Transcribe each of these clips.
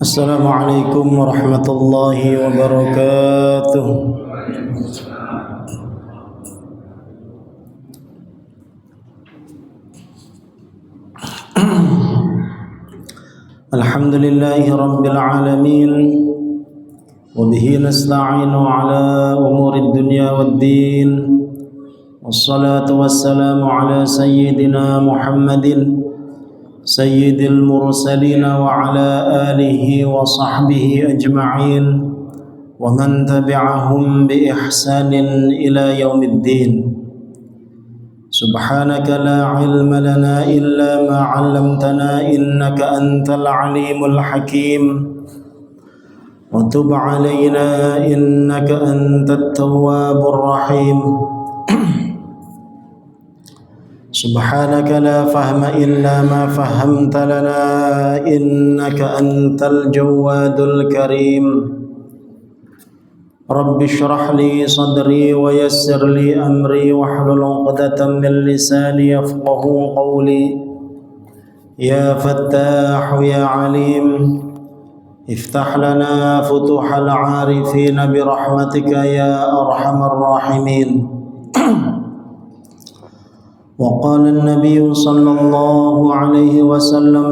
Assalamualaikum warahmatullahi wabarakatuh. Alhamdulillahi rabbil alamin. Wabihi nasta'inu ala umurid dunya waddin. Wassalatu wassalamu ala sayyidina Muhammadin sayyidil mursalin wa ala alihi wa sahbihi ajma'in wa man tabi'ahum bi ihsanin ila yaumiddin. Subhanaka la ilma lana illa ma 'allamtana innaka antal alimul hakim wa tub 'alaina innaka antat tawwabur rahim. Subhanaka la fahma illa ma fahamta lana innaka antal jawadul karim. Rabbi shrah li sadri wa yassir li amri wahlul 'uqdatam min lisani yafqahu qawli. Ya Fattah ya Alim, iftah lana futuhal 'arifin bi rahmatika ya arhamar rahimin. وقال النبي صلى الله عليه وسلم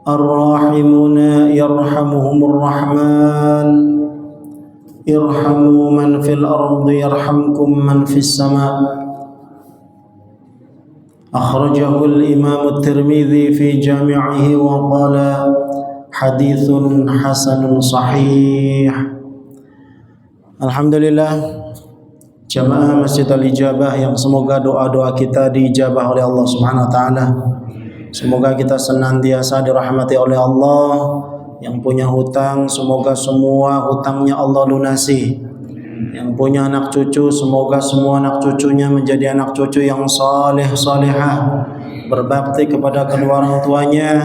الراحمون يرحمهم الرحمن ارحموا من في الأرض يرحمكم من في السماء. أخرجه الإمام الترمذي في جامعه وقال حديث حسن صحيح. Alhamdulillah, jamaah Masjid Al-Ijabah yang semoga doa-doa kita diijabah oleh Allah Subhanahu wa taala. Semoga kita senantiasa dirahmati oleh Allah. Yang punya hutang semoga semua hutangnya Allah lunasi. Yang punya anak cucu semoga semua anak cucunya menjadi anak cucu yang saleh salehah, berbakti kepada kedua orang tuanya,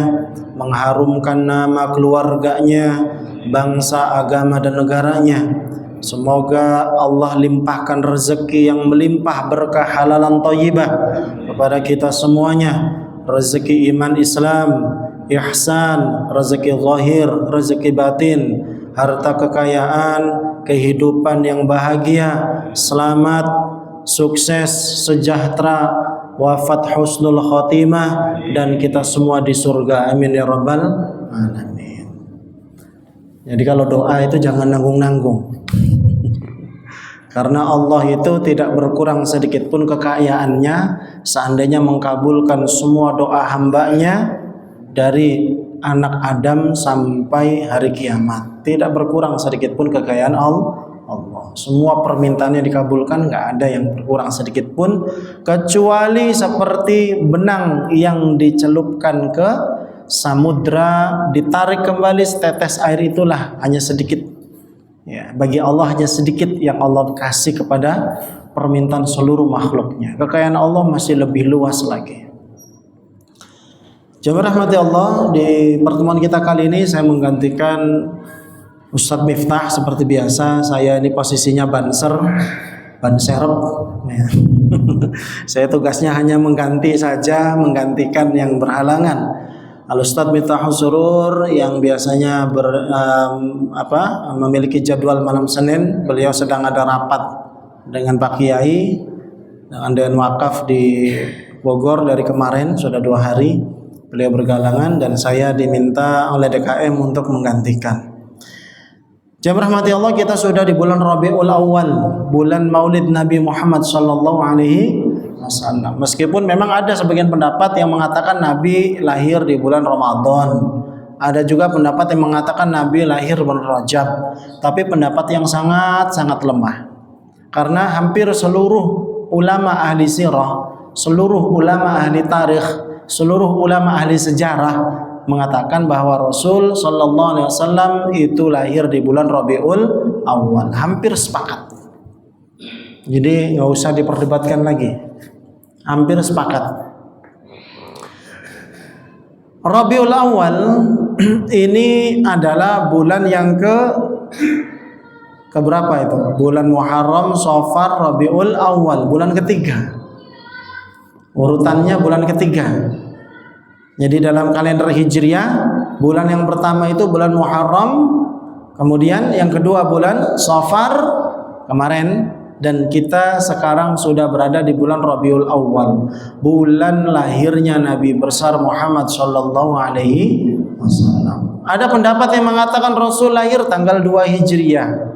mengharumkan nama keluarganya, bangsa, agama dan negaranya. Semoga Allah limpahkan rezeki yang melimpah berkah halalan thayyibah kepada kita semuanya. Rezeki iman Islam, ihsan, rezeki zahir, rezeki batin, harta kekayaan, kehidupan yang bahagia, selamat, sukses, sejahtera, wafat husnul khotimah, dan kita semua di surga. Amin ya rabbal alamin. Jadi kalau doa itu jangan nanggung-nanggung. Karena Allah itu tidak berkurang sedikit pun kekayaannya seandainya mengkabulkan semua doa hambanya dari anak Adam sampai hari kiamat. Tidak berkurang sedikit pun kekayaan Allah. Semua permintaannya dikabulkan, nggak ada yang berkurang sedikit pun, kecuali seperti benang yang dicelupkan ke samudra, ditarik kembali setetes air itulah hanya sedikit. Ya, bagi Allah hanya sedikit yang Allah kasih kepada permintaan seluruh makhluknya. Kekayaan Allah masih lebih luas lagi. Jemaah rahmati Allah, di pertemuan kita kali ini saya menggantikan Ustadz Miftah seperti biasa. Saya ini posisinya ban serep. Ya. Saya tugasnya hanya mengganti saja, menggantikan yang berhalangan. Al-Ustadz Miftahul Surur yang biasanya memiliki jadwal malam Senin, beliau sedang ada rapat dengan Pak Kiai dengan Dewan Wakaf di Bogor dari kemarin, sudah 2 hari beliau bergalangan dan saya diminta oleh DKM untuk menggantikan. Jemaah rahmati Allah, kita sudah di bulan Rabiul Awal, bulan Maulid Nabi Muhammad sallallahu alaihi wasallam. Meskipun memang ada sebagian pendapat yang mengatakan Nabi lahir di bulan Ramadan, ada juga pendapat yang mengatakan Nabi lahir bulan Rajab. Tapi pendapat yang sangat lemah, karena hampir seluruh ulama ahli sirah, seluruh ulama ahli tarikh, seluruh ulama ahli sejarah mengatakan bahwa Rasul sallallahu alaihi wasallam itu lahir di bulan Rabiul Awal. Hampir sepakat. Jadi nggak usah diperdebatkan lagi. Hampir sepakat. Rabiul Awal ini adalah bulan yang keberapa itu? Bulan Muharram, Safar, Rabiul Awal, bulan ketiga. Urutannya bulan ketiga. Jadi dalam kalender Hijriah bulan yang pertama itu bulan Muharram, kemudian yang kedua bulan Safar kemarin, dan kita sekarang sudah berada di bulan Rabiul Awal, bulan lahirnya Nabi besar Muhammad sallallahu alaihi wasallam. Ada pendapat yang mengatakan Rasul lahir tanggal 2 Hijriah.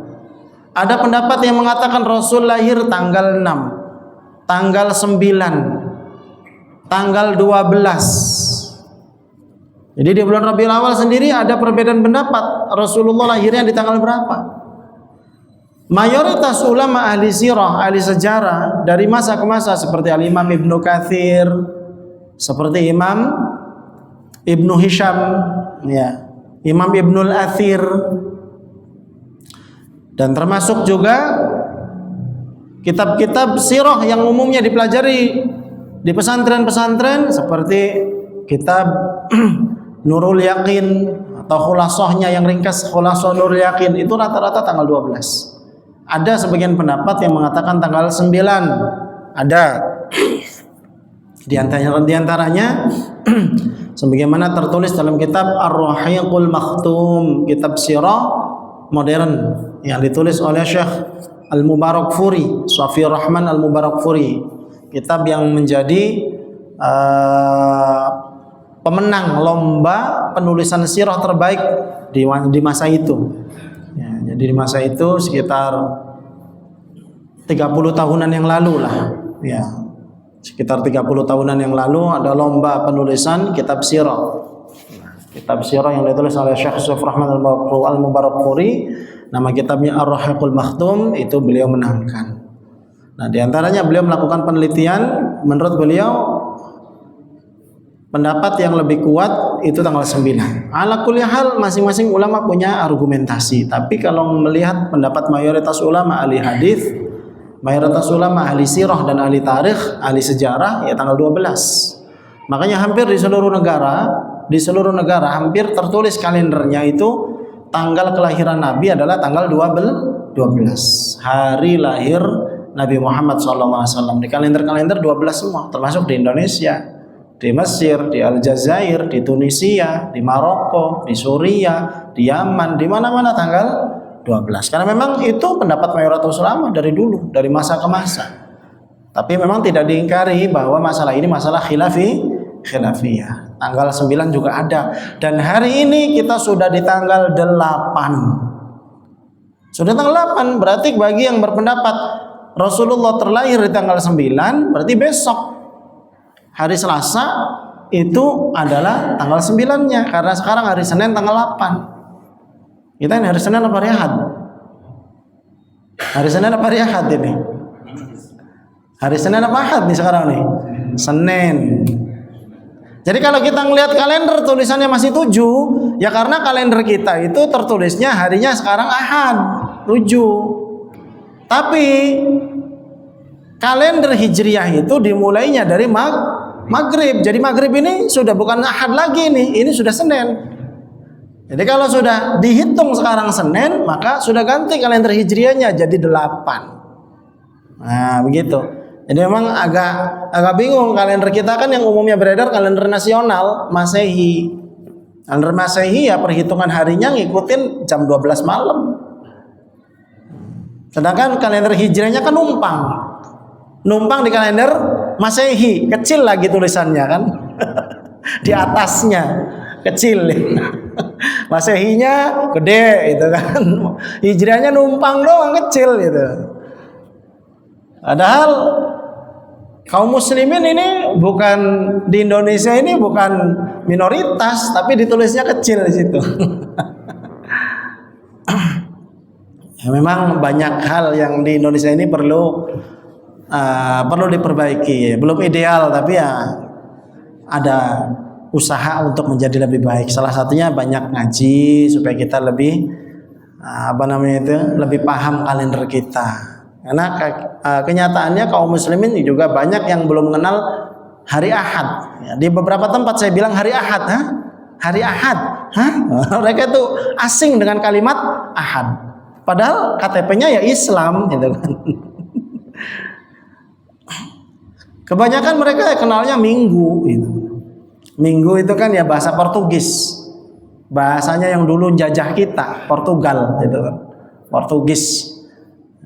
Ada pendapat yang mengatakan Rasul lahir tanggal 6, tanggal 9, tanggal 12. Jadi di bulan Rabiul Awal sendiri ada perbedaan pendapat Rasulullah lahirnya di tanggal berapa. Mayoritas ulama ahli sirah, ahli sejarah dari masa ke masa seperti Al-Imam Ibnu Katsir, seperti Imam Ibnu Hisham, ya, Imam Ibnul Athir, dan termasuk juga kitab-kitab sirah yang umumnya dipelajari di pesantren-pesantren seperti kitab Nurul Yakin atau khulasahnya yang ringkas, Khulasah Nurul Yakin, itu rata-rata tanggal 12. Ada sebagian pendapat yang mengatakan tanggal 9. Ada di antaranya sebagaimana tertulis dalam kitab Ar-Rahiqul Makhtum, kitab sirah modern yang ditulis oleh Syekh Al-Mubarakfuri, Shafir Rahman Al-Mubarakfuri, kitab yang menjadi pemenang lomba penulisan sirah terbaik di masa itu. Ya, jadi di masa itu sekitar 30 tahunan yang lalu lah, ya, sekitar 30 tahunan yang lalu ada lomba penulisan kitab sirah. Kitab sirah yang ditulis oleh Syekh Shafir Rahman Al-Mubarakfuri, nama kitabnya Ar-Rahiqul Makhtum, itu beliau menangkan. Nah, di antaranya beliau melakukan penelitian, menurut beliau pendapat yang lebih kuat itu tanggal 9. Ala kulli hal masing-masing ulama punya argumentasi, tapi kalau melihat pendapat mayoritas ulama ahli hadis, mayoritas ulama ahli sirah dan ahli tarikh, ahli sejarah, ya tanggal 12. Makanya hampir di seluruh negara hampir tertulis kalendernya itu tanggal kelahiran Nabi adalah tanggal 12, hari lahir Nabi Muhammad SAW. Di kalender-kalender 12 semua, termasuk di Indonesia, di Mesir, di Aljazair, di Tunisia, di Maroko, di Suriah, di Yaman, di mana-mana tanggal 12. Karena memang itu pendapat mayoritas ulama dari dulu, dari masa ke masa. Tapi memang tidak diingkari bahwa masalah ini masalah khilafiyah. Tanggal 9 juga ada. Dan hari ini kita sudah di tanggal 8. Sudah tanggal 8, berarti bagi yang berpendapat Rasulullah terlahir di tanggal 9, berarti besok hari Selasa itu adalah tanggal 9-nya, karena sekarang hari Senin tanggal 8. Kita ini hari Senin apa hari Ahad? Hari Senin apa hari Ahad ini? Hari Senin apa Ahad nih sekarang nih? Senin. Jadi kalau kita ngelihat kalender tulisannya masih 7, ya karena kalender kita itu tertulisnya harinya sekarang Ahad, 7. Tapi kalender Hijriah itu dimulainya dari Maghrib. Jadi Maghrib ini sudah bukan Ahad lagi nih, ini sudah Senin. Jadi kalau sudah dihitung sekarang Senin, maka sudah ganti kalender Hijriahnya jadi 8. Nah, begitu. Jadi memang agak bingung, kalender kita kan yang umumnya beredar kalender nasional Masehi. Kalender Masehi ya perhitungan harinya ngikutin jam 12 malam. Sedangkan kalender Hijriahnya kan numpang di kalender Masehi, kecil lagi tulisannya kan. Di atasnya kecil. Masehinya gede gitu kan. Hijriahnya numpang doang kecil gitu. Padahal kaum muslimin ini bukan di Indonesia ini bukan minoritas, tapi ditulisnya kecil di situ. Ya, memang banyak hal yang di Indonesia ini perlu diperbaiki. Belum ideal, tapi ya ada usaha untuk menjadi lebih baik. Salah satunya banyak ngaji supaya kita lebih lebih paham kalender kita. Karena kenyataannya kaum muslimin juga banyak yang belum mengenal hari Ahad. Ya, di beberapa tempat saya bilang hari Ahad, hari Ahad, mereka itu asing dengan kalimat Ahad. Padahal KTP-nya ya Islam, gitu kan. Kebanyakan mereka kenalnya Minggu. Gitu. Minggu itu kan ya bahasa Portugis. bahasanya yang dulu jajah kita, Portugal itu kan. Portugis.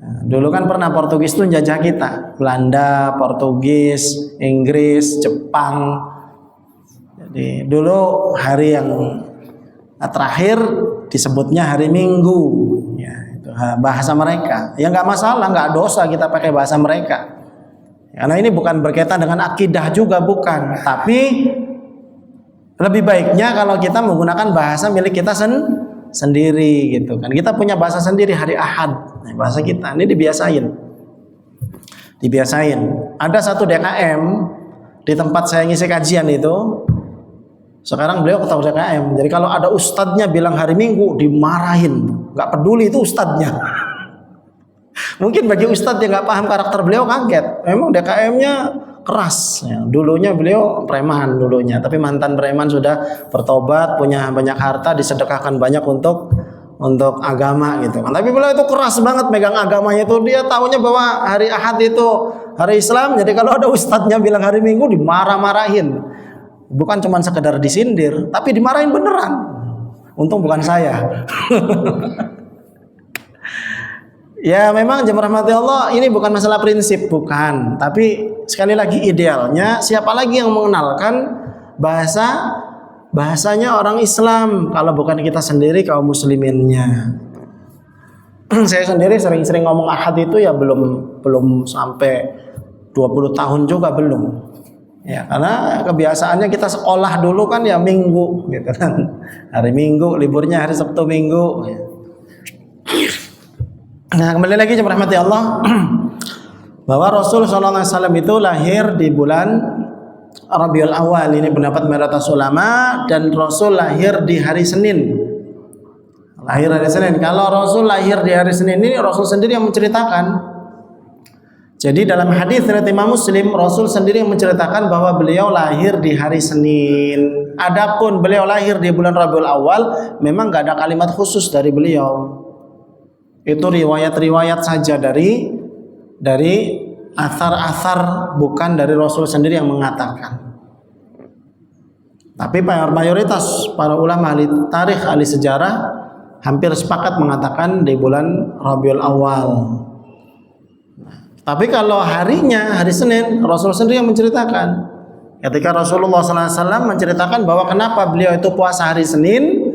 Nah, dulu kan pernah Portugis itu jajah kita, Belanda, Portugis, Inggris, Jepang. Jadi dulu hari yang terakhir disebutnya hari Minggu, ya itu bahasa mereka. Ya nggak masalah, nggak dosa kita pakai bahasa mereka. Karena ini bukan berkaitan dengan akidah juga, bukan. Tapi lebih baiknya kalau kita menggunakan bahasa milik kita sendiri gitu kan. Kita punya bahasa sendiri hari Ahad. Nah, bahasa kita ini dibiasain. Ada satu DKM di tempat saya ngisi kajian itu. Sekarang beliau ketua DKM. Jadi kalau ada ustadznya bilang hari Minggu dimarahin. Nggak peduli itu ustadznya. Mungkin bagi ustadz yang nggak paham karakter beliau kaget. Memang DKM-nya keras. Ya, dulunya beliau preman dulunya, tapi mantan preman sudah bertobat, punya banyak harta, disedekahkan banyak untuk agama gitu. Tapi beliau itu keras banget megang agamanya itu. Dia tahunya bahwa hari Ahad itu hari Islam. Jadi kalau ada ustadznya bilang hari Minggu dimarah-marahin. Bukan cuma sekedar disindir, tapi dimarahin beneran. Untung bukan saya. Ya memang jemaah rahmati Allah, ini bukan masalah prinsip, bukan. Tapi sekali lagi idealnya siapa lagi yang mengenalkan bahasanya orang Islam kalau bukan kita sendiri kaum musliminnya. Saya sendiri sering-sering ngomong Ahad itu ya belum sampai 20 tahun juga belum. Ya karena kebiasaannya kita sekolah dulu kan ya Minggu gitu kan. Hari Minggu, liburnya hari Sabtu Minggu. Nah kembali lagi jemaah rahmati Allah, bahwa Rasul SAW itu lahir di bulan Rabiul Awal. Ini pendapat mayoritas ulama. Dan Rasul lahir di hari Senin. Kalau Rasul lahir di hari Senin ini Rasul sendiri yang menceritakan. Jadi dalam hadis riwayat Imam Muslim, Rasul sendiri yang menceritakan bahwa beliau lahir di hari Senin. Adapun beliau lahir di bulan Rabiul Awal, memang gak ada kalimat khusus dari beliau. Itu riwayat-riwayat saja dari athar-athar, bukan dari Rasul sendiri yang mengatakan. Tapi mayoritas para ulama ahli tarikh, ahli sejarah hampir sepakat mengatakan di bulan Rabiul Awal. Tapi kalau harinya hari Senin, Rasul sendiri yang menceritakan. Ketika Rasulullah SAW menceritakan bahwa kenapa beliau itu puasa hari Senin,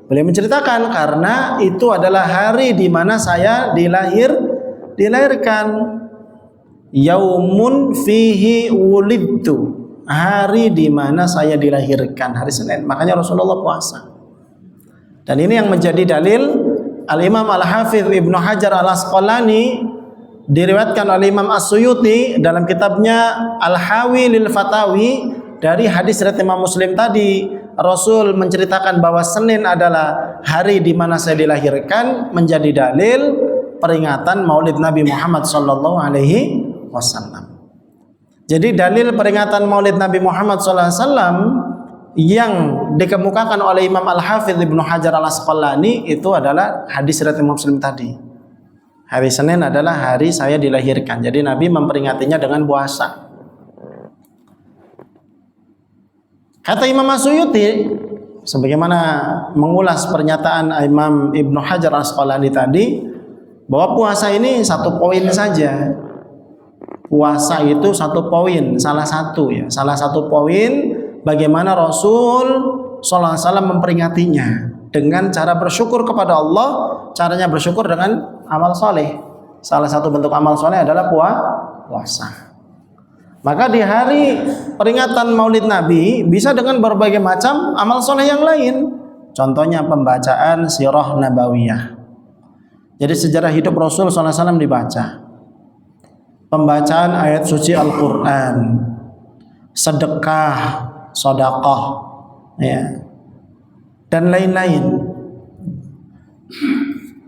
beliau menceritakan karena itu adalah hari di mana saya dilahirkan. Yaumun fihi wulidtu. Hari di mana saya dilahirkan, hari Senin. Makanya Rasulullah puasa. Dan ini yang menjadi dalil Al-Imam Al-Hafidh Ibnu Hajar Al-Asqalani, diriwayatkan oleh Imam As-Suyuti dalam kitabnya Al-Hawi lil Fatawi dari hadis riwayat Imam Muslim tadi. Rasul menceritakan bahwa Senin adalah hari di mana saya dilahirkan, menjadi dalil peringatan Maulid Nabi Muhammad sallallahu alaihi wasallam. Jadi dalil peringatan Maulid Nabi Muhammad sallallahu alaihi wasallam yang dikemukakan oleh Imam Al-Hafidh Ibnu Hajar Al-Asqalani itu adalah hadis riwayat Imam Muslim tadi. Hari Senin adalah hari saya dilahirkan. Jadi Nabi memperingatinya dengan puasa. Kata Imam As-Suyuti, sebagaimana mengulas pernyataan Imam Ibnu Hajar Al-Asqalani tadi, bahwa puasa ini satu poin saja. Puasa itu satu poin, salah satu poin bagaimana Rasul sallallahu alaihi wasallam memperingatinya dengan cara bersyukur kepada Allah. Caranya bersyukur dengan amal soleh. Salah satu bentuk amal soleh adalah puasa. Maka di hari peringatan Maulid Nabi bisa dengan berbagai macam amal soleh yang lain. Contohnya pembacaan sirah nabawiyah. Jadi sejarah hidup Rasul SAW dibaca. Pembacaan ayat suci Al-Quran, sedekah, sedekah, ya, dan lain-lain.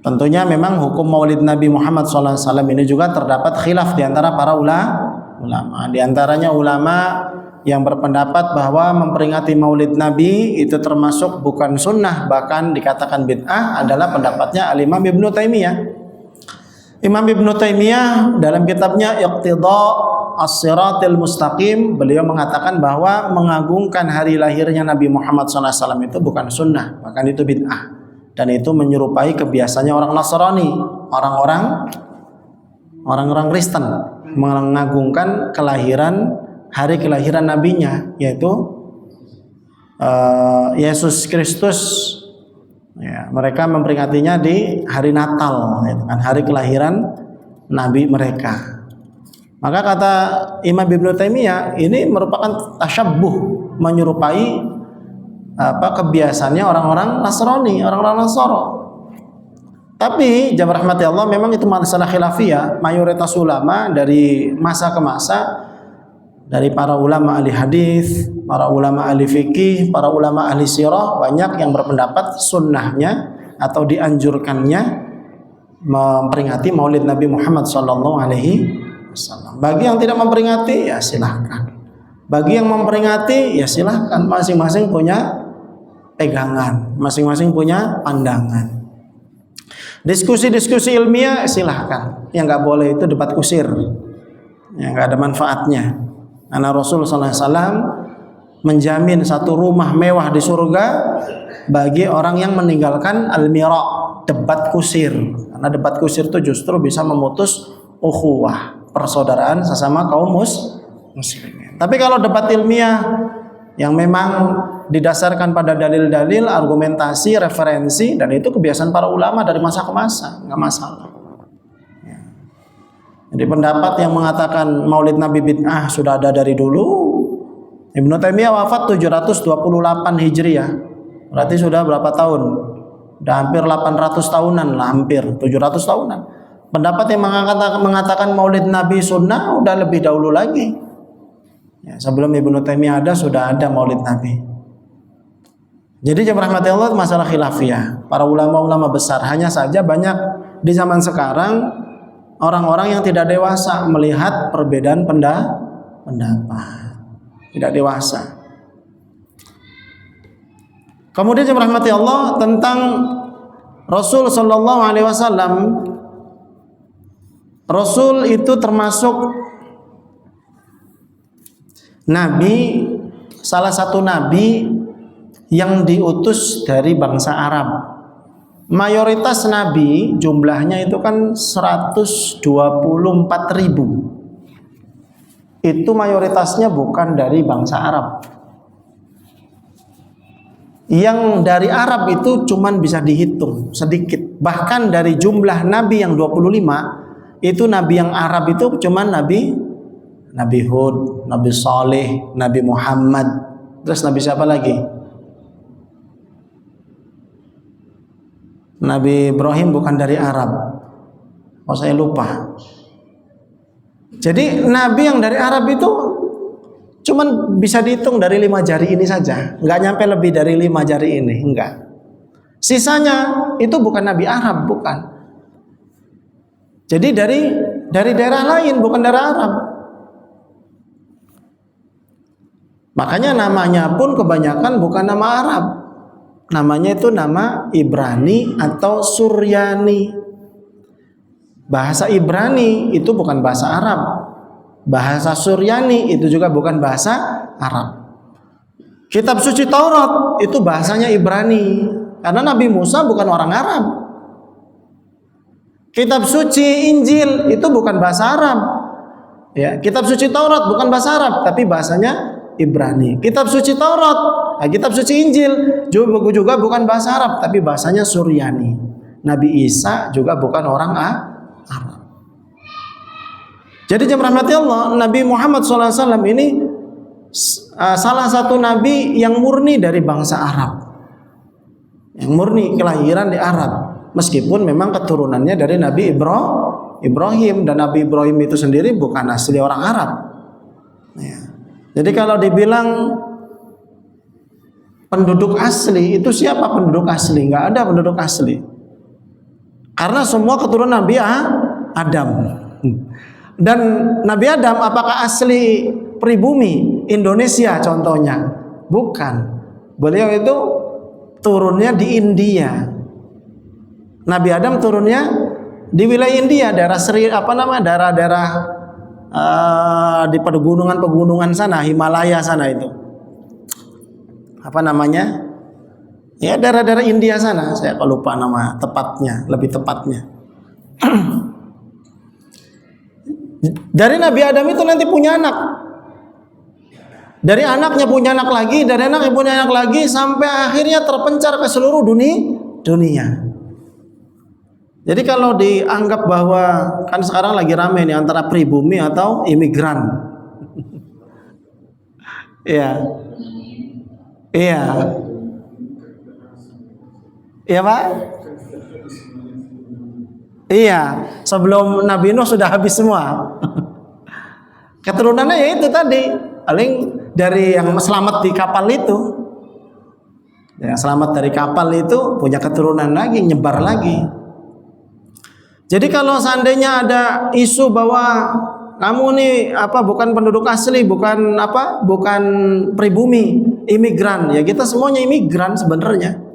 Tentunya memang hukum Maulid Nabi Muhammad SAW ini juga terdapat khilaf di antara para ulama. Di antaranya ulama yang berpendapat bahwa memperingati Maulid Nabi itu termasuk bukan sunnah, bahkan dikatakan bid'ah, adalah pendapatnya Al-Imam Ibnu Taimiyah. Imam Ibnu Taimiyah dalam kitabnya Iqtida as-siratil mustaqim, beliau mengatakan bahwa mengagungkan hari lahirnya Nabi Muhammad SAW itu bukan sunnah, bahkan itu bid'ah, dan itu menyerupai kebiasaannya orang Nasrani, orang-orang Kristen, mengagungkan hari kelahiran nabinya, yaitu Yesus Kristus. Ya, mereka memperingatinya di hari Natal, ya, hari kelahiran nabi mereka. Maka kata Imam Ibnu Taimiyah, ini merupakan tasyabbuh, menyerupai kebiasaannya orang-orang Nasrani, orang-orang Nasoro. Tapi jamaah rahmati Allah, memang itu masalah khilafiyah. Mayoritas ulama dari masa ke masa, dari para ulama ahli hadis, para ulama ahli fikih, para ulama ahli sirah, banyak yang berpendapat sunnahnya atau dianjurkannya memperingati Maulid Nabi Muhammad SAW. Bagi yang tidak memperingati, ya silahkan. Bagi yang memperingati, ya silahkan. Masing-masing punya pegangan, masing-masing punya pandangan. Diskusi-diskusi ilmiah silahkan. Yang nggak boleh itu debat kusir, yang nggak ada manfaatnya. Karena Rasulullah SAW menjamin satu rumah mewah di surga bagi orang yang meninggalkan al-mira', debat kusir. Karena debat kusir itu justru bisa memutus ukhuwah, persaudaraan sesama kaum muslimin. Tapi kalau debat ilmiah yang memang didasarkan pada dalil-dalil, argumentasi, referensi, dan itu kebiasaan para ulama dari masa ke masa, nggak masalah. Ya. Jadi pendapat yang mengatakan Maulid Nabi bid'ah sudah ada dari dulu. Ibnu Taimiyah wafat 728 Hijriah. Berarti sudah berapa tahun? Udah hampir 800 tahunan lah, hampir 700 tahunan. Pendapat yang mengatakan Maulid Nabi sunnah udah lebih dahulu lagi. Ya, sebelum Ibnu Taimiyah ada, sudah ada Maulid Nabi. Jadi jemaah rahmati Allah, masalah khilafiyah. Para ulama-ulama besar, hanya saja banyak di zaman sekarang orang-orang yang tidak dewasa melihat perbedaan pendapat. Tidak dewasa. Kemudian jemaah rahmati Allah, tentang Rasul sallallahu alaihi wasallam. Rasul itu termasuk nabi, salah satu nabi yang diutus dari bangsa Arab. Mayoritas nabi jumlahnya itu kan 124.000. Itu mayoritasnya bukan dari bangsa Arab. Yang dari Arab itu cuman bisa dihitung sedikit. Bahkan dari jumlah nabi yang 25, itu nabi yang Arab itu cuman Nabi Hud, Nabi Saleh, Nabi Muhammad. Terus nabi siapa lagi? Nabi Ibrahim bukan dari Arab. Oh, saya lupa. Jadi nabi yang dari Arab itu cuman bisa dihitung dari 5 jari ini saja. Nggak nyampe lebih dari 5 jari ini, enggak. Sisanya itu bukan nabi Arab, bukan. Jadi dari daerah lain, bukan daerah Arab. Makanya namanya pun kebanyakan bukan nama Arab. Namanya itu nama Ibrani atau Suryani. Bahasa Ibrani itu bukan bahasa Arab. Bahasa Suryani itu juga bukan bahasa Arab. Kitab suci Taurat itu bahasanya Ibrani, karena Nabi Musa bukan orang Arab. Kitab suci Injil itu bukan bahasa Arab. Ya, kitab suci Taurat bukan bahasa Arab, tapi bahasanya Ibrani. Kitab suci Taurat, kitab suci Injil juga bukan bahasa Arab, tapi bahasanya Suryani. Nabi Isa juga bukan orang Arab. Jadi jemaah rahmati Allah, Nabi Muhammad SAW ini salah satu nabi yang murni dari bangsa Arab, yang murni kelahiran di Arab. Meskipun memang keturunannya dari Nabi Ibrahim, dan Nabi Ibrahim itu sendiri bukan asli orang Arab. Ya. Jadi kalau dibilang penduduk asli, itu siapa penduduk asli? Nggak ada penduduk asli. Karena semua keturunan Nabi Adam. Dan Nabi Adam apakah asli pribumi Indonesia contohnya? Bukan. Beliau itu turunnya di India. Nabi Adam turunnya di wilayah India, daerah daerah di pegunungan sana, Himalaya sana itu. Apa namanya? Ya daerah-daerah India sana, saya lupa nama tepatnya, lebih tepatnya. Dari Nabi Adam itu nanti punya anak. Dari anaknya punya anak lagi, dari anaknya punya anak lagi, sampai akhirnya terpencar ke seluruh dunia. Jadi kalau dianggap bahwa kan sekarang lagi rame nih antara pribumi atau imigran. Iya. Iya. Iya, Pak? Iya, sebelum Nabi Nuh sudah habis semua. Keturunannya ya itu tadi, paling dari yang selamat di kapal itu. Yang selamat dari kapal itu punya keturunan lagi, nyebar lagi. Jadi kalau seandainya ada isu bahwa kamu nih bukan penduduk asli, bukan pribumi, imigran, ya kita semuanya imigran sebenarnya.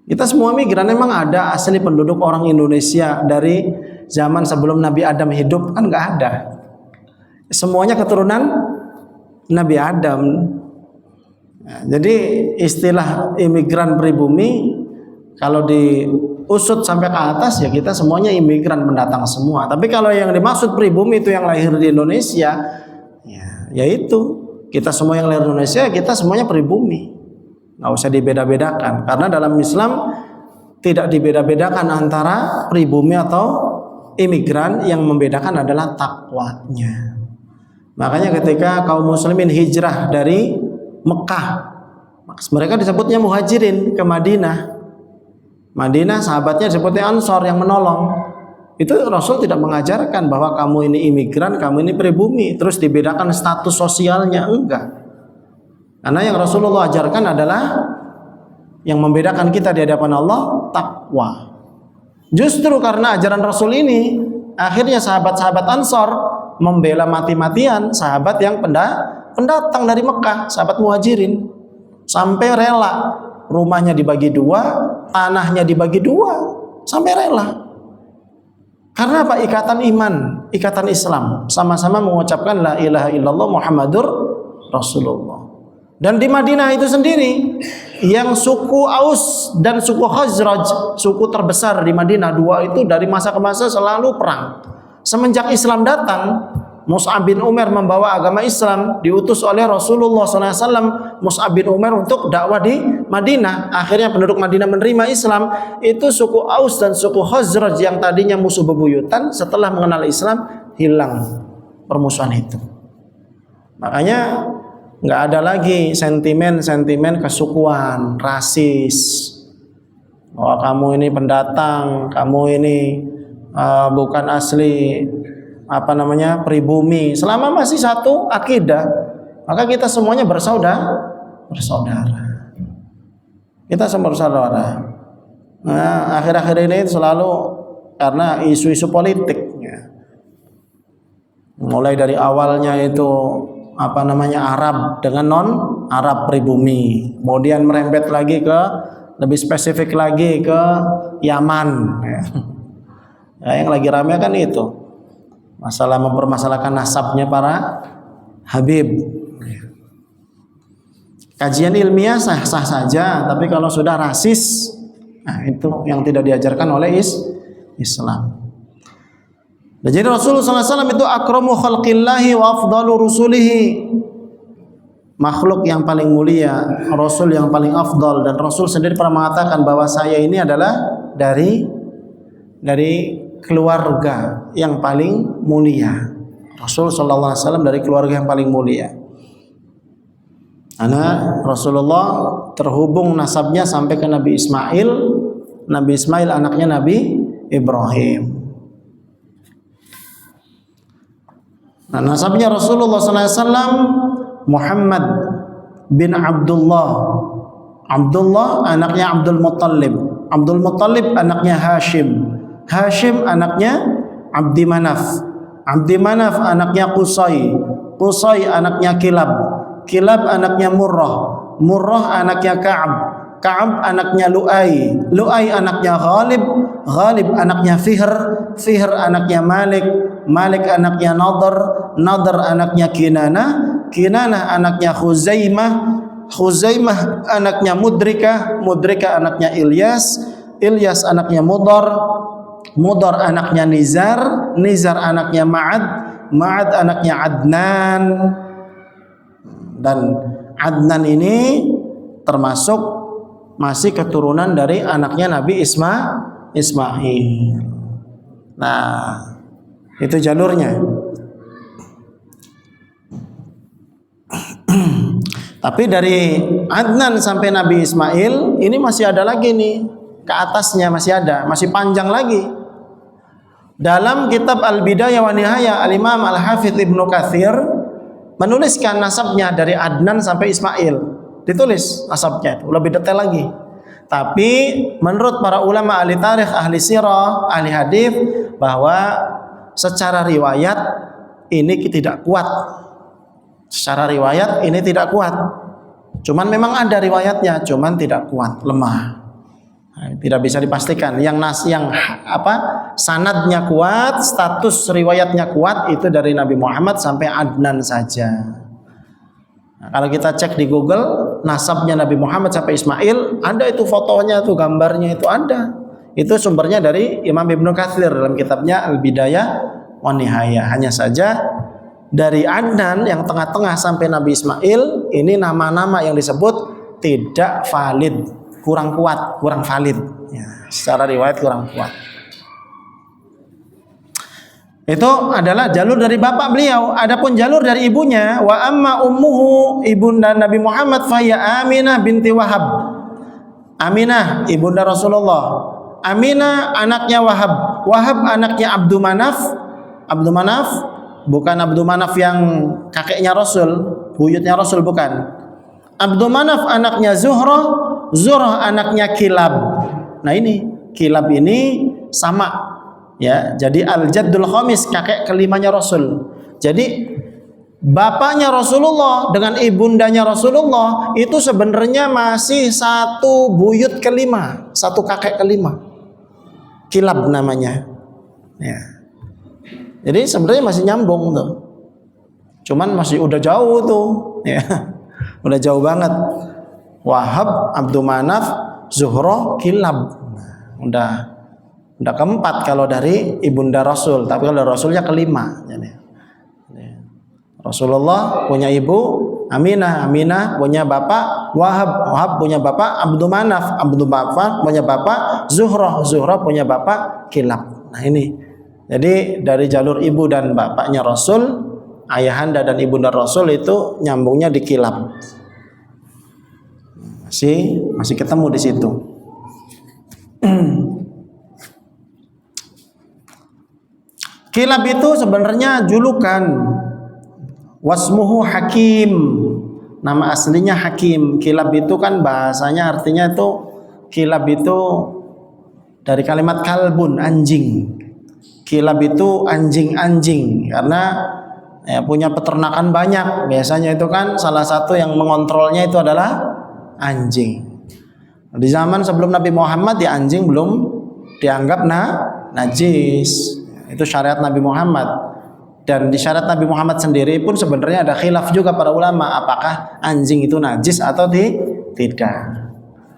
Kita semua migran, memang ada asli penduduk orang Indonesia dari zaman sebelum Nabi Adam hidup kan nggak ada. Semuanya keturunan Nabi Adam. Nah, jadi istilah imigran pribumi kalau diusut sampai ke atas ya kita semuanya imigran pendatang semua. Tapi kalau yang dimaksud pribumi itu yang lahir di Indonesia, ya itu kita semua yang lahir di Indonesia kita semuanya pribumi. Nggak usah dibeda-bedakan karena dalam Islam tidak dibeda-bedakan antara pribumi atau imigran, yang membedakan adalah takwanya. Makanya ketika kaum muslimin hijrah dari Mekah, mereka disebutnya muhajirin ke Madinah. Madinah sahabatnya disebutnya Ansor yang menolong. Itu Rasul tidak mengajarkan bahwa kamu ini imigran, kamu ini pribumi, terus dibedakan status sosialnya, enggak. Karena yang Rasulullah ajarkan adalah yang membedakan kita di hadapan Allah takwa. Justru karena ajaran Rasul ini, akhirnya sahabat-sahabat Ansor membela mati-matian sahabat yang pendatang dari Mekah, sahabat muhajirin, sampai rela rumahnya dibagi dua, tanahnya dibagi dua, sampai rela. Karena apa? Ikatan iman, ikatan Islam, sama-sama mengucapkan la ilaha illallah Muhammadur Rasulullah. Dan di Madinah itu sendiri, yang suku Aus dan suku Khazraj, suku terbesar di Madinah, dua itu dari masa ke masa selalu perang. Semenjak Islam datang, Mus'ab bin Umair membawa agama Islam, diutus oleh Rasulullah SAW, Mus'ab bin Umair untuk dakwah di Madinah. Akhirnya penduduk Madinah menerima Islam. Itu suku Aus dan suku Khazraj yang tadinya musuh bebuyutan, setelah mengenal Islam hilang permusuhan itu. Makanya nggak ada lagi sentimen-sentimen kesukuan, rasis. Bahwa kamu ini pendatang, kamu ini bukan asli pribumi. Selama masih satu akidah, maka kita semuanya bersaudara. Kita semua bersaudara. Nah, akhir-akhir ini selalu karena isu-isu politik. Mulai dari awalnya itu Arab dengan non-Arab pribumi, kemudian merembet lagi ke lebih spesifik lagi ke Yaman. Yang lagi ramai kan itu masalah mempermasalahkan nasabnya para Habib. Kajian ilmiah sah-sah saja, tapi kalau sudah rasis, itu yang tidak diajarkan oleh Islam. Jadi Rasulullah SAW itu akramu khalqillahi wa afdalu rusulihi, makhluk yang paling mulia, Rasul yang paling afdal. Dan Rasul sendiri pernah mengatakan bahwa saya ini adalah dari keluarga yang paling mulia. Rasul SAW dari keluarga yang paling mulia. Karena Rasulullah terhubung nasabnya sampai ke Nabi Ismail. Nabi Ismail anaknya Nabi Ibrahim. Nah, nasabnya Rasulullah SAW Muhammad bin Abdullah. Abdullah anaknya Abdul Muttalib. Abdul Muttalib anaknya Hashim. Hashim anaknya Abdi Manaf. Abdi Manaf anaknya Qusay. Qusay anaknya Kilab. Kilab anaknya Murrah. Murrah anaknya Ka'ab. Ka'ab anaknya Lu'ay. Lu'ay anaknya Ghalib. Ghalib anaknya Fihr. Fihr anaknya Malik. Malik anaknya Nadhr, Nadhr anaknya Kinanah, Kinanah anaknya Khuzaimah, Khuzaimah anaknya Mudrikah, Mudrikah anaknya Ilyas, Ilyas anaknya Mudhar, Mudhar anaknya Nizar, Nizar anaknya Ma'ad, Ma'ad anaknya Adnan. Dan Adnan ini termasuk masih keturunan dari anaknya Nabi Ismail. Nah, itu jalurnya. Tapi dari Adnan sampai Nabi Ismail ini masih ada lagi nih, ke atasnya masih ada, masih panjang lagi. Dalam kitab Al-Bidayah wa Nihayah, Al-Imam Al-Hafidz Ibnu Katsir menuliskan nasabnya dari Adnan sampai Ismail. Ditulis nasabnya itu lebih detail lagi. Tapi menurut para ulama ahli tarikh, ahli sirah, ahli hadis, bahwa secara riwayat ini tidak kuat. Secara riwayat ini tidak kuat. Cuman memang ada riwayatnya, cuman tidak kuat, lemah. Tidak bisa dipastikan. Yang sanadnya kuat, status riwayatnya kuat itu dari Nabi Muhammad sampai Adnan saja. Nah, kalau kita cek di Google nasabnya Nabi Muhammad sampai Ismail, ada itu fotonya, tuh gambarnya itu ada. Itu sumbernya dari Imam Ibnu Katsir dalam kitabnya Al-Bidayah wa Nihayah. Hanya saja dari Adnan yang tengah-tengah sampai Nabi Ismail ini nama-nama yang disebut tidak valid, kurang kuat, kurang valid. Ya, secara riwayat kurang kuat. Itu adalah jalur dari bapak beliau. Adapun jalur dari ibunya, wa amma ummuhu, ibunda Nabi Muhammad faya Aminah binti Wahab. Aminah ibunda Rasulullah. Aminah anaknya Wahab. Wahab anaknya Abdul Manaf. Abdul Manaf bukan Abdul Manaf yang kakeknya Rasul, buyutnya Rasul, bukan. Abdul Manaf anaknya Zuhrah. Zuhrah anaknya Kilab. Nah ini Kilab ini sama. Ya, jadi Al-Jaddul Khamis, kakek kelimanya Rasul. Jadi bapaknya Rasulullah dengan ibundanya Rasulullah itu sebenarnya masih satu buyut kelima, satu kakek kelima. Kilab namanya. Ya. Jadi sebenarnya masih nyambung tuh. Cuman masih udah jauh tuh, ya. Udah jauh banget. Wahab, Abdul Manaf, Zuhrah, Kilab. Udah keempat kalau dari ibunda Rasul, tapi kalau Rasulnya kelima. Rasulullah punya ibu Aminah, Aminah punya bapak Wahab, Wahab punya bapak Abdul Manaf, Abdul Manaf punya bapak Zuhrah, Zuhrah punya bapak Kilab. Nah ini, jadi dari jalur ibu dan bapaknya Rasul, ayahanda dan ibunda Rasul itu nyambungnya di Kilab. Masih ketemu di situ. Kilab itu sebenarnya julukan. Wasmuhu Hakim. Nama aslinya Hakim. Kilab itu kan bahasanya artinya itu, kilab itu dari kalimat kalbun, anjing. Kilab itu anjing-anjing karena ya, punya peternakan banyak. Biasanya itu kan salah satu yang mengontrolnya itu adalah anjing. Di zaman sebelum Nabi Muhammad ya anjing belum dianggap najis. Itu syariat Nabi Muhammad. Dan di syariat Nabi Muhammad sendiri pun sebenarnya ada khilaf juga para ulama, apakah anjing itu najis atau tidak.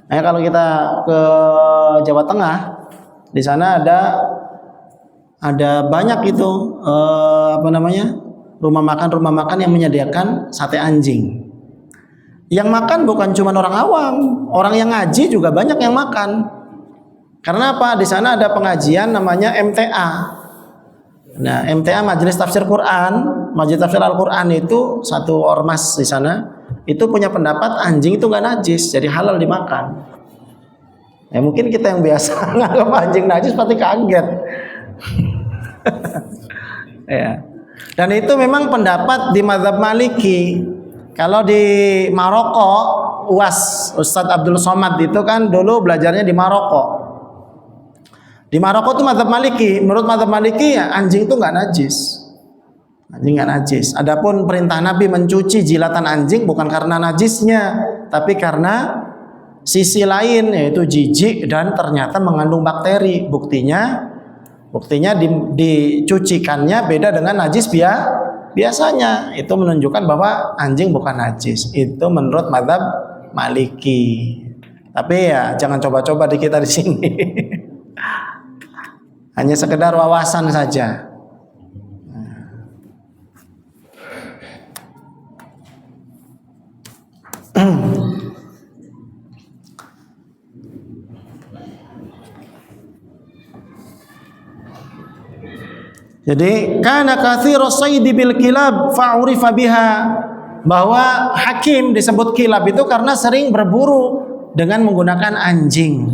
Nah, kalau kita ke Jawa Tengah, di sana ada banyak itu rumah makan yang menyediakan sate anjing. Yang makan bukan cuma orang awam, orang yang ngaji juga banyak yang makan. Karena apa? Di sana ada pengajian namanya MTA. Nah, MTA Majelis Tafsir Quran, Majelis Tafsir Al-Quran itu satu ormas di sana, itu punya pendapat anjing itu nggak najis, jadi halal dimakan. Ya mungkin kita yang biasa nganggap anjing najis pasti kaget. Ya. Dan itu memang pendapat di mazhab Maliki. Kalau di Maroko, Ustadz Abdul Somad itu kan dulu belajarnya di Maroko. Di Maroko itu mazhab Maliki. Menurut mazhab Maliki ya anjing itu nggak najis. Anjing nggak najis. Adapun perintah Nabi mencuci jilatan anjing bukan karena najisnya, tapi karena sisi lain, yaitu jijik dan ternyata mengandung bakteri. Buktinya Buktinya dicucikannya beda dengan najis biasanya. Itu menunjukkan bahwa anjing bukan najis. Itu menurut mazhab Maliki. Tapi ya jangan coba-coba di kita di sini. Hanya sekedar wawasan saja. Jadi kana katsiru saydi bil kilab fa'urifa biha, bahwa Hakim disebut kilab itu karena sering berburu dengan menggunakan anjing.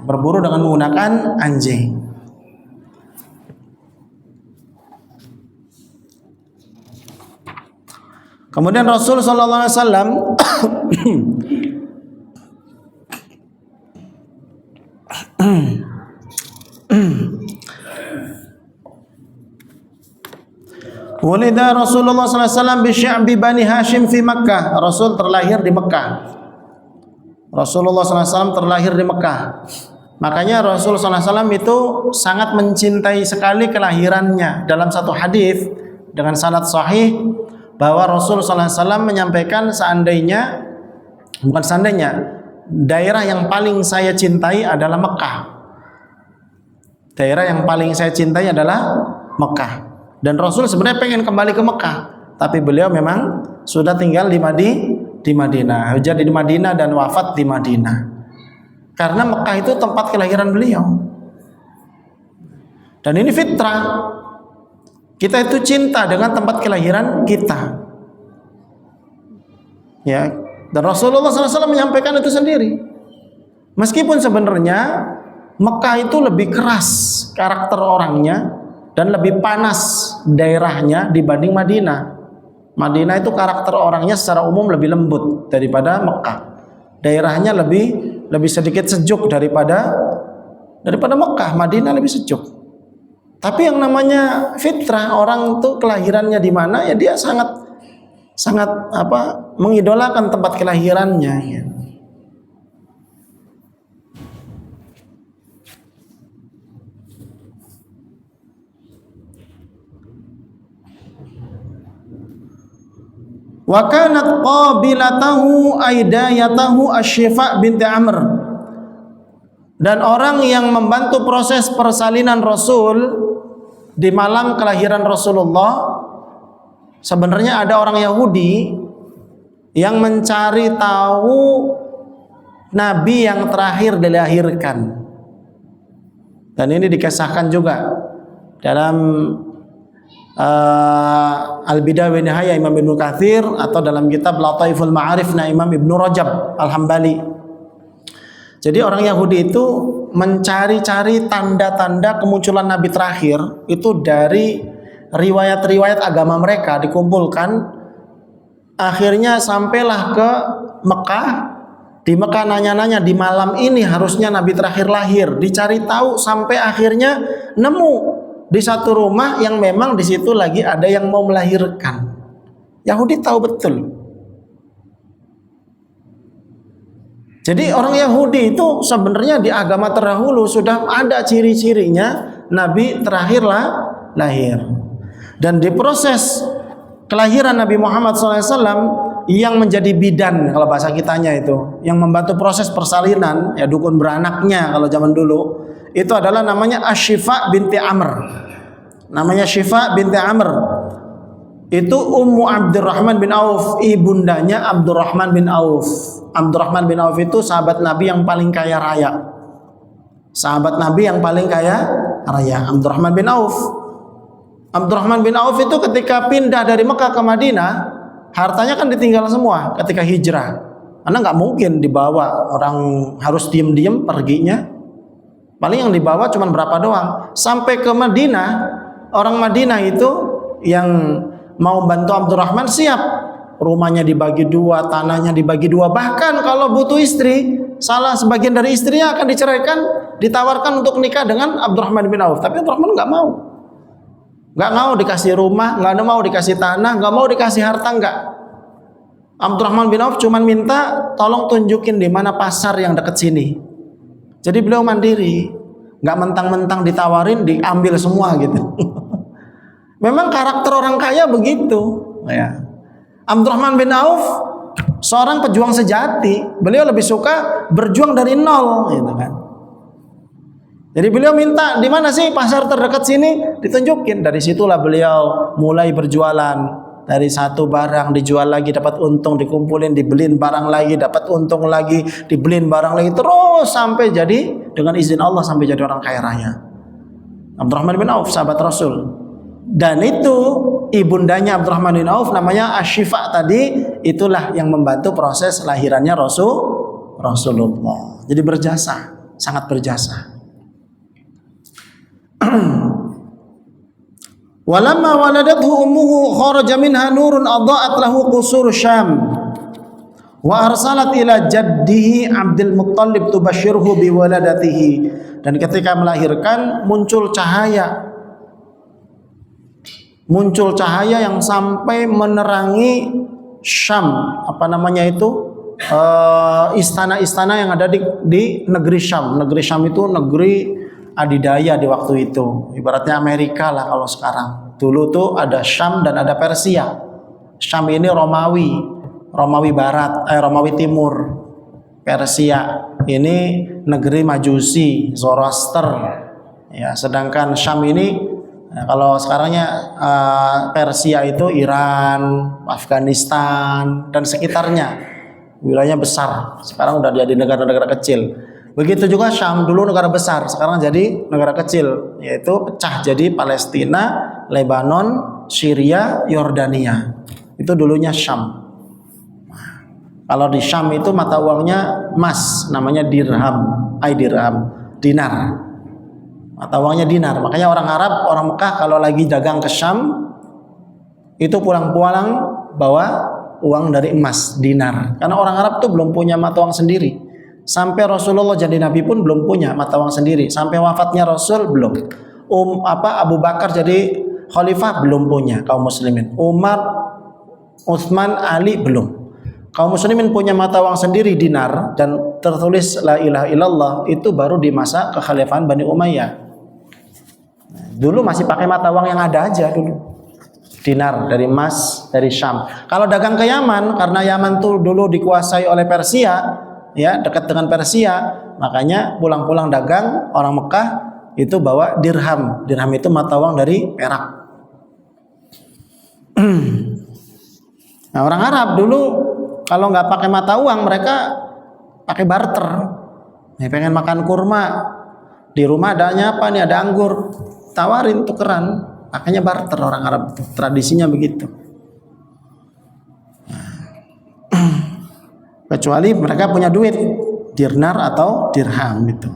Berburu dengan menggunakan anjing. Kemudian Rasul sallallahu alaihi wasallam Walida Rasulullah sallallahu alaihi wasallam bi sya'bi Bani Hashim fi Makkah. Rasul terlahir di Mekah. Rasulullah sallallahu alaihi wasallam terlahir di Mekah. Makanya Rasul sallallahu alaihi wasallam itu sangat mencintai sekali kelahirannya. Dalam satu hadis dengan sanad sahih bahwa Rasul sallallahu alaihi wasallam menyampaikan daerah yang paling saya cintai adalah Mekah. Daerah yang paling saya cintai adalah Mekah. Dan Rasul sebenarnya pengen kembali ke Mekah, tapi beliau memang sudah tinggal di Madinah. Jadi di Madinah dan wafat di Madinah. Karena Mekah itu tempat kelahiran beliau. Dan ini fitrah. Kita itu cinta dengan tempat kelahiran kita. Ya, dan Rasulullah SAW menyampaikan itu sendiri. Meskipun sebenarnya Mekah itu lebih keras karakter orangnya dan lebih panas daerahnya dibanding Madinah. Madinah itu karakter orangnya secara umum lebih lembut daripada Mekah. Daerahnya lebih sedikit sejuk daripada Mekah. Madinah lebih sejuk. Tapi yang namanya fitrah, orang itu kelahirannya di mana ya dia sangat mengidolakan tempat kelahirannya ya. Wa kanat qabilatahu aidayatahu Asy-Syifa binti Amr. Dan orang yang membantu proses persalinan Rasul di malam kelahiran Rasulullah, sebenarnya ada orang Yahudi yang mencari tahu Nabi yang terakhir dilahirkan. Dan ini dikisahkan juga dalam Al-Bidayah wa Nihayah Imam Ibnu Katsir atau dalam kitab Lataiful Ma'arif na Imam Ibnu Rajab Al-Hambali. Jadi orang Yahudi itu mencari-cari tanda-tanda kemunculan Nabi terakhir itu dari riwayat-riwayat agama mereka dikumpulkan. Akhirnya sampailah ke Mekah. Di Mekah nanya-nanya di malam ini harusnya Nabi terakhir lahir. Dicari tahu sampai akhirnya nemu di satu rumah yang memang di situ lagi ada yang mau melahirkan. Yahudi tahu betul. Jadi orang Yahudi itu sebenarnya di agama terdahulu sudah ada ciri-cirinya Nabi terakhirlah lahir. Dan di proses kelahiran Nabi Muhammad SAW yang menjadi bidan kalau bahasa kitanya itu, yang membantu proses persalinan, ya dukun beranaknya kalau zaman dulu, itu adalah namanya Asy-Syifa binti Amr. Namanya Syifa binti Amr. Itu Ummu Abdurrahman bin Auf, ibundanya Abdurrahman bin Auf. Abdurrahman bin Auf itu sahabat Nabi yang paling kaya raya. Sahabat Nabi yang paling kaya raya, Abdurrahman bin Auf. Abdurrahman bin Auf itu ketika pindah dari Mekah ke Madinah, hartanya kan ditinggal semua ketika hijrah. Karena nggak mungkin dibawa, orang harus diem-diem perginya. Paling yang dibawa cuma berapa doang. Sampai ke Madinah, orang Madinah itu yang mau bantu Abdurrahman siap. Rumahnya dibagi dua, tanahnya dibagi dua. Bahkan kalau butuh istri, salah sebagian dari istrinya akan diceraikan, ditawarkan untuk nikah dengan Abdurrahman bin Auf. Tapi Abdurrahman nggak mau. Nggak mau dikasih rumah, nggak mau dikasih tanah, nggak mau dikasih harta, nggak. Abdurrahman bin Auf cuma minta tolong tunjukin di mana pasar yang dekat sini. Jadi beliau mandiri, nggak mentang-mentang ditawarin diambil semua gitu. Memang karakter orang kaya begitu. Ya. Abdurrahman bin Auf seorang pejuang sejati. Beliau lebih suka berjuang dari nol, gitu kan. Jadi beliau minta di mana sih pasar terdekat sini, ditunjukin. Dari situlah beliau mulai berjualan. Dari satu barang dijual lagi dapat untung, dikumpulin, dibeliin barang lagi dapat untung lagi, dibeliin barang lagi, terus sampai jadi dengan izin Allah sampai jadi orang kaya raya. Abdurrahman bin Auf sahabat Rasul. Dan itu ibundanya Abdurrahman bin Auf namanya Ashifa tadi, itulah yang membantu proses lahirannya Rasulullah. Jadi berjasa, sangat berjasa. Walamma waladathu ummuhu kharaja minha nurun adha'at lahu qusur Syam wa arsalat ila jaddihi Abdul Muttalib tubashshirhu biwaladatihi. Dan ketika melahirkan muncul cahaya yang sampai menerangi Syam, apa namanya itu, istana-istana yang ada di negeri Syam. Negeri Syam itu negeri adidaya di waktu itu, ibaratnya Amerika lah kalau sekarang. Dulu tuh ada Syam dan ada Persia. Syam ini Romawi Barat, Romawi Timur. Persia ini negeri Majusi, Zoroaster. Ya, sedangkan Syam ini kalau sekarangnya Persia itu Iran, Afghanistan dan sekitarnya, wilayahnya besar. Sekarang udah jadi negara-negara kecil. Begitu juga Syam, dulu negara besar, sekarang jadi negara kecil, yaitu pecah jadi Palestina, Lebanon, Syria, Yordania. Itu dulunya Syam. Kalau di Syam itu mata uangnya emas, namanya dirham, dinar. Mata uangnya dinar. Makanya orang Arab, orang Mekah kalau lagi dagang ke Syam, itu pulang-pulang bawa uang dari emas, dinar. Karena orang Arab tuh belum punya mata uang sendiri. Sampai Rasulullah jadi nabi pun belum punya mata uang sendiri. Sampai wafatnya Rasul belum. Abu Bakar jadi khalifah belum punya kaum muslimin. Umar, Utsman, Ali belum. Kaum muslimin punya mata uang sendiri dinar dan tertulis la ilaha illallah itu baru di masa kekhalifahan Bani Umayyah. Dulu masih pakai mata uang yang ada aja dulu. Dinar dari emas dari Syam. Kalau dagang ke Yaman, karena Yaman tuh dulu dikuasai oleh Persia, ya, dekat dengan Persia, makanya pulang-pulang dagang orang Mekah itu bawa dirham. Dirham itu mata uang dari perak. Nah, orang Arab dulu kalau nggak pakai mata uang, mereka pakai barter. Ya, pengen makan kurma, di rumah adanya apa nih, ada anggur, tawarin tukeran, makanya barter orang Arab, tradisinya begitu. Kecuali mereka punya duit dinar atau dirham itu.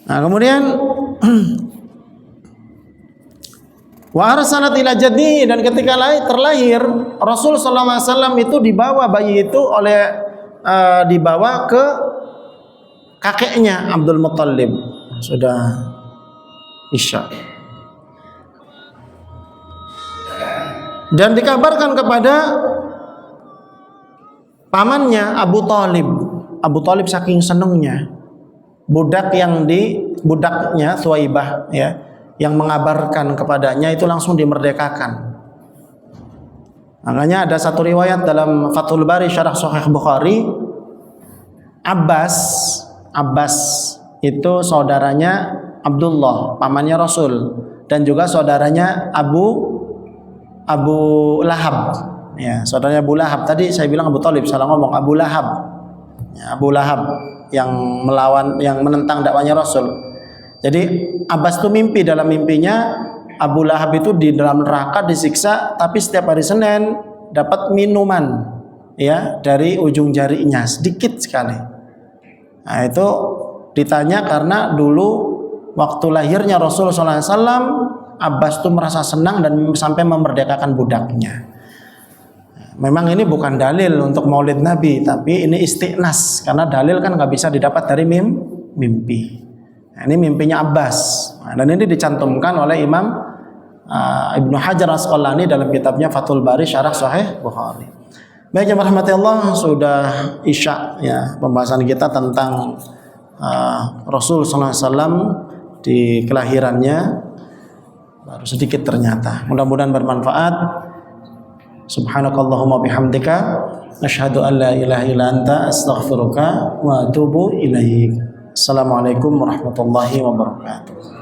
Nah, kemudian wa arsalat ila jaddi, dan ketika terlahir Rasul sallallahu alaihi wasallam itu dibawa bayi itu dibawa ke kakeknya Abdul Muttalib. Sudah Isya. Dan dikabarkan kepada pamannya Abu Talib. Abu Talib saking senengnya, budaknya Thuwaibah, ya, yang mengabarkan kepadanya itu langsung dimerdekakan. Makanya ada satu riwayat dalam Fathul Bari Syarah Sahih Bukhari, Abbas itu saudaranya Abdullah, pamannya Rasul, dan juga saudaranya Abu Lahab. Ya, saudaranya Abu Lahab. Tadi saya bilang Abu Talib, salah ngomong, Abu Lahab. Ya, Abu Lahab yang menentang dakwanya Rasul. Jadi Abbas itu mimpi, dalam mimpinya Abu Lahab itu di dalam neraka disiksa, tapi setiap hari Senin dapat minuman, ya, dari ujung jarinya, sedikit sekali. Nah, itu ditanya karena dulu waktu lahirnya Rasulullah SAW, Abbas itu merasa senang dan sampai memerdekakan budaknya. Memang ini bukan dalil untuk maulid Nabi, tapi ini istiqnas, karena dalil kan nggak bisa didapat dari mimpi. Nah, ini mimpinya Abbas. Nah, dan ini dicantumkan oleh Imam Ibnu Hajar Asqalani dalam kitabnya Fathul Bari Syarah Sahih Bukhari. Baik, yang rahmati Allah, sudah Isya, ya, pembahasan kita tentang Rasul sallallahu alaihi wasallam di kelahirannya, baru sedikit ternyata. Mudah-mudahan bermanfaat. Subhanakallahumma bihamdika asyhadu an la ilaha illa anta astaghfiruka wa atubu ilaik. Assalamualaikum warahmatullahi wabarakatuh.